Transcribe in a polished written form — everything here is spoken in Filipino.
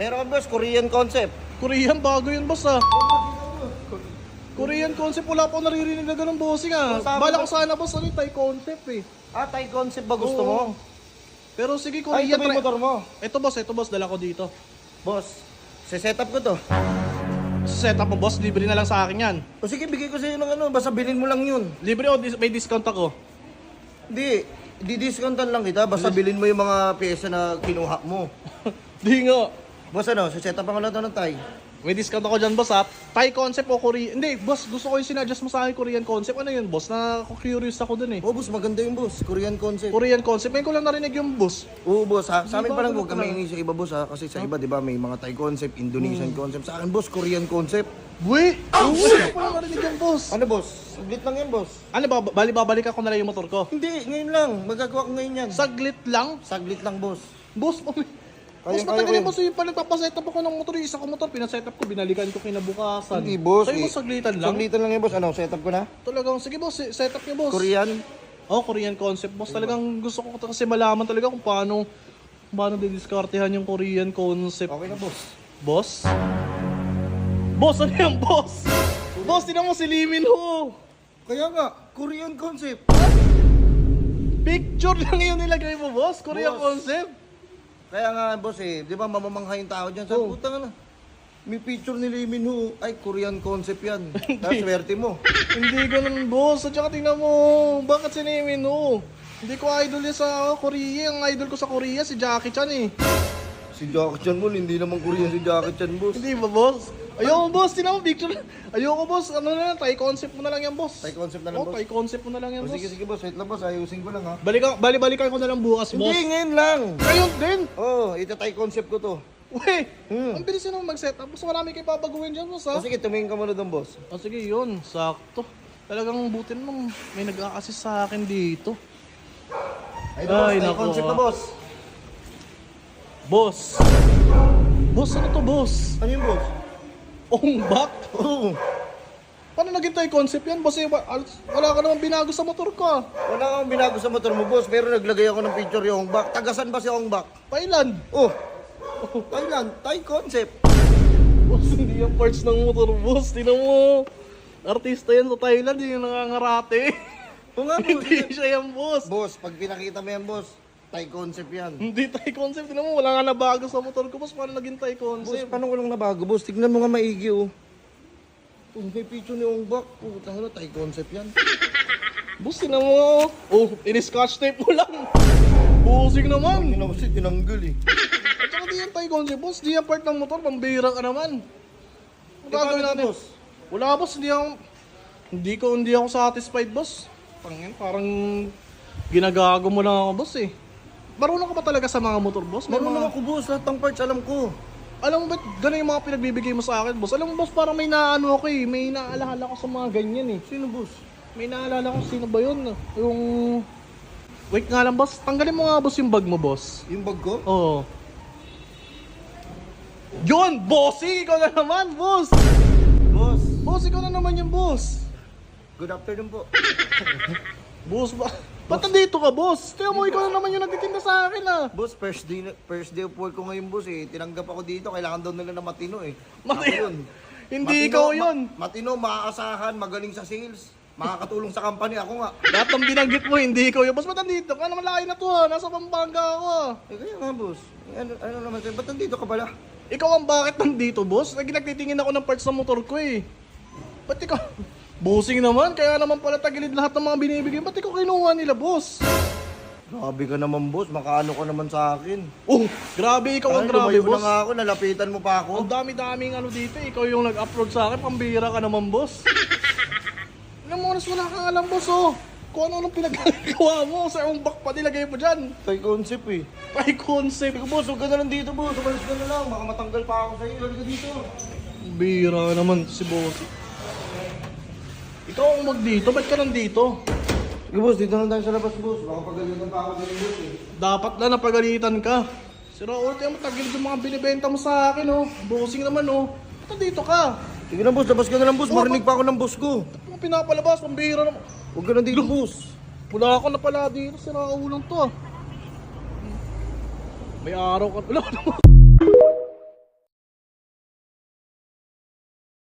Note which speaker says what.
Speaker 1: Meron boss, Korean concept.
Speaker 2: Korean, bago yun boss ah. Korean concept, wala pa akong naririnig na ganun bossing ah. Bala ko sana boss, ano yung Thai concept eh.
Speaker 1: Ah, Thai concept ba gusto mo?
Speaker 2: Pero sige,
Speaker 1: Ay, ito
Speaker 2: Korean.
Speaker 1: ba yung motor mo?
Speaker 2: Ito boss, dala ko dito.
Speaker 1: Boss, set up ko to.
Speaker 2: Setup mo boss, libre na lang sa akin yan.
Speaker 1: O sige, bigay ko sa'yo ng ano, basta bilhin mo lang yun.
Speaker 2: Libre o may discount ako.
Speaker 1: Hindi, di-discountan lang kita, basta bilhin mo yung mga pyesa na kinuha mo.
Speaker 2: Di nga.
Speaker 1: Boss ano, set up ko lang to ng Thai.
Speaker 2: May discount ako dyan boss ha. Thai concept o Korean. Hindi boss, gusto ko yung sinadjust mo sa akin Korean concept. Ano yun boss? Curious ako dun eh.
Speaker 1: Oh boss, maganda yung boss, Korean concept.
Speaker 2: Korean concept, may ko lang narinig yung boss.
Speaker 1: Oo boss ha, sa amin
Speaker 2: Di ba,
Speaker 1: pa lang
Speaker 2: ano
Speaker 1: huwag ka maingi sa iba boss ha. Kasi sa iba di ba may mga Thai concept, Indonesian concept. Sa akin boss, Korean concept.
Speaker 2: Buwe! Hindi ko lang narinig yung boss.
Speaker 1: Ano boss? Saglit lang yan boss.
Speaker 2: Ano ba, babalik ako na lang yung motor ko.
Speaker 1: Hindi, ngayon lang. Magagawa ko ngayon yan.
Speaker 2: Saglit lang?
Speaker 1: Saglit lang boss.
Speaker 2: Boss, boss, matagal yung boss yung pala nagpapasetup ako ng motor. Yung isa ko motor, pinasetup ko, binalikan ko kinabukasan.
Speaker 1: Hindi boss.
Speaker 2: Sa'yo mo saglitan lang?
Speaker 1: Saglitan lang yan boss. Ano, setup ko na?
Speaker 2: Talagang, sige boss, setup niyo boss.
Speaker 1: Korean?
Speaker 2: Oh, Korean concept boss. Talagang gusto ko kasi malaman talaga kung paano didiskartehan yung Korean concept.
Speaker 1: Okay na boss.
Speaker 2: Boss? Boss, ano yan boss? Boss, tinan mo si Lee Min Ho.
Speaker 1: Kaya nga, Korean concept.
Speaker 2: Picture lang yun nilagay mo boss, Korean
Speaker 1: Boss.
Speaker 2: concept.
Speaker 1: Kaya nga boss di ba mamamangha yung tao dyan. Sabi, puta nga na. May picture ni Lee Min Ho. Ay, Korean concept yan. Kaya swerte mo.
Speaker 2: Hindi ganun boss, at saka tingnan mo, bakit si Lee Min Ho? Hindi ko idol yan sa Korea, ang idol ko sa Korea si Jackie Chan eh.
Speaker 1: Si Jackie Chan mo, hindi naman Korean si Jackie Chan boss.
Speaker 2: Hindi ba boss? Ayoko boss, tinan mo picture. Ayoko boss, ano na lang, Thai concept mo na lang yan boss.
Speaker 1: Thai concept na lang
Speaker 2: Oh,
Speaker 1: boss.
Speaker 2: Thai concept mo na lang yan
Speaker 1: O,
Speaker 2: boss.
Speaker 1: sige, sige boss. Wait lang boss. Ayusin ko lang ha.
Speaker 2: Balikan ko na lang bukas boss.
Speaker 1: Hindi, ngayon lang.
Speaker 2: Ngayon din?
Speaker 1: Oh, ito Thai concept ko to.
Speaker 2: Uy, ang bilis yun naman mag-setup. Boss, marami kayo babaguhin dyan boss ha.
Speaker 1: O sige, tumingin ka muna doon boss.
Speaker 2: O sige yun, sakto. Talagang butin mo, may nag-a-assist sa akin dito.
Speaker 1: Ay, boss, Thai
Speaker 2: nako,
Speaker 1: concept na
Speaker 2: ah.
Speaker 1: boss.
Speaker 2: Boss. Boss, ano to boss?
Speaker 1: Ano yung boss?
Speaker 2: Ongbak?
Speaker 1: Oo.
Speaker 2: Paano naging Thai concept yan? Boss, wala ka naman binago sa motor ko ah.
Speaker 1: Wala akong binago sa motor mo boss, pero naglagay ako ng picture yung Hongbak. Tagasan ba si Hongbak?
Speaker 2: Thailand.
Speaker 1: Oh, Thailand, Thai concept.
Speaker 2: Boss, hindi yung parts ng motor boss. Tinan mo. Artista yan sa Thailand, hindi yung nangangarate.
Speaker 1: Oo nga boss.
Speaker 2: Hindi siya yan boss.
Speaker 1: Boss, pag pinakita mo yan boss, Thai concept yan.
Speaker 2: Hindi Thai concept. Tinan mo, wala nga nabago sa motor ko boss. Paano naging Thai
Speaker 1: Boss,
Speaker 2: concept?
Speaker 1: paano ko lang nabago boss? Tignan mo nga maigi oh. Oh, may picture ni Hongbak. Oh, tanga na, Thai concept yan.
Speaker 2: Boss, tinan mo. Oh, ini-scotch tape mo lang. Busing naman.
Speaker 1: Hindi na kasi tinanggal eh.
Speaker 2: At saka di yan Thai concept boss. Di yan part ng motor. Pambira ka naman. Ano
Speaker 1: Eh, paano
Speaker 2: gagawin
Speaker 1: to,
Speaker 2: natin?
Speaker 1: boss?
Speaker 2: Wala boss. Hindi ako satisfied boss. Pangin, parang ginagago mo lang ako boss eh. Marunong ka ba talaga sa mga motor boss? May
Speaker 1: Marunong
Speaker 2: mga-
Speaker 1: ako boss, lahat ng parts alam ko.
Speaker 2: Alam mo ba't gano'n yung mga pinagbibigay mo sa akin boss? Alam mo boss, parang may naano ako eh. May naalala ko sa mga ganyan eh.
Speaker 1: Sino boss?
Speaker 2: May naalala ko sino ba yun? Yung... Wait nga lang boss, tanggalin mo nga boss yung bag mo boss.
Speaker 1: Yung bag ko?
Speaker 2: Oo. Yun! Bossy! Ikaw na naman, boss!
Speaker 1: Boss,
Speaker 2: Boss, ikaw na naman yung boss.
Speaker 1: good afternoon po.
Speaker 2: Boss ba? Ba't nandito ka, boss? Tiyan mo, ikaw na naman yung nagtitinda sa akin ah.
Speaker 1: Boss, first day of work ko ngayon boss eh. Tinanggap ako dito, kailangan daw nila na matino eh.
Speaker 2: Matino?
Speaker 1: Ako yun.
Speaker 2: Hindi
Speaker 1: Matino,
Speaker 2: ikaw yun.
Speaker 1: Matino, maaasahan, magaling sa sales. Makakatulong sa company, ako nga.
Speaker 2: Lahat ng binanggit mo, hindi ikaw yun. Boss, ba't nandito ka? Naman layo na to ha. Nasa Pampanga ako ah.
Speaker 1: Eh kaya nga boss, ano naman sa'yo, ba't nandito ka pala?
Speaker 2: Ikaw ang bakit nandito, boss? Nagtitingin ako ng parts ng motor ko eh. Ba't ikaw? Bossing naman, kaya naman pala tagilid lahat ng mga binibigay. Ba't ikaw kinuha nila, boss?
Speaker 1: Grabe ka naman boss, makaano ka naman sa akin.
Speaker 2: Oh, grabe, ikaw ang
Speaker 1: Ay,
Speaker 2: grabe,
Speaker 1: lumayo na
Speaker 2: boss.
Speaker 1: nga ako, nalapitan mo pa ako.
Speaker 2: Ang dami-daming ano dito, ikaw yung nag-upload sa akin, pambira ka naman, boss. Alam mo, wala kang alam, boss, oh. Kung ano-anong pinagagawa mo, sa yung back pa nilagay mo dyan.
Speaker 1: Thai concept eh.
Speaker 2: Thai concept.
Speaker 1: Ikaw boss, huwag ka na lang dito boss, umalis ka na lang, baka matanggal pa ako sa'yo, halika dito.
Speaker 2: Bira naman si boss. Ikaw ang mag dito, ba't ka nandito?
Speaker 1: Sige boss, dito na tayo sa labas boss, baka pagalitan pa ako din boss eh.
Speaker 2: Dapat na napagalitan ka. Si Raul, tiyan mo, tagilid yung mga binibenta mo sa akin, oh. Bossing naman, oh. Ba't nandito ka?
Speaker 1: Sige na boss, labas ka na lang boss, marinig pa ako ng boss ko.
Speaker 2: Ba't mo pinapalabas? Pambira naman.
Speaker 1: Huwag ka na dito boss.
Speaker 2: Wala ako na pala dito, si Raul lang to, ah. May araw ka. Wala ka naman.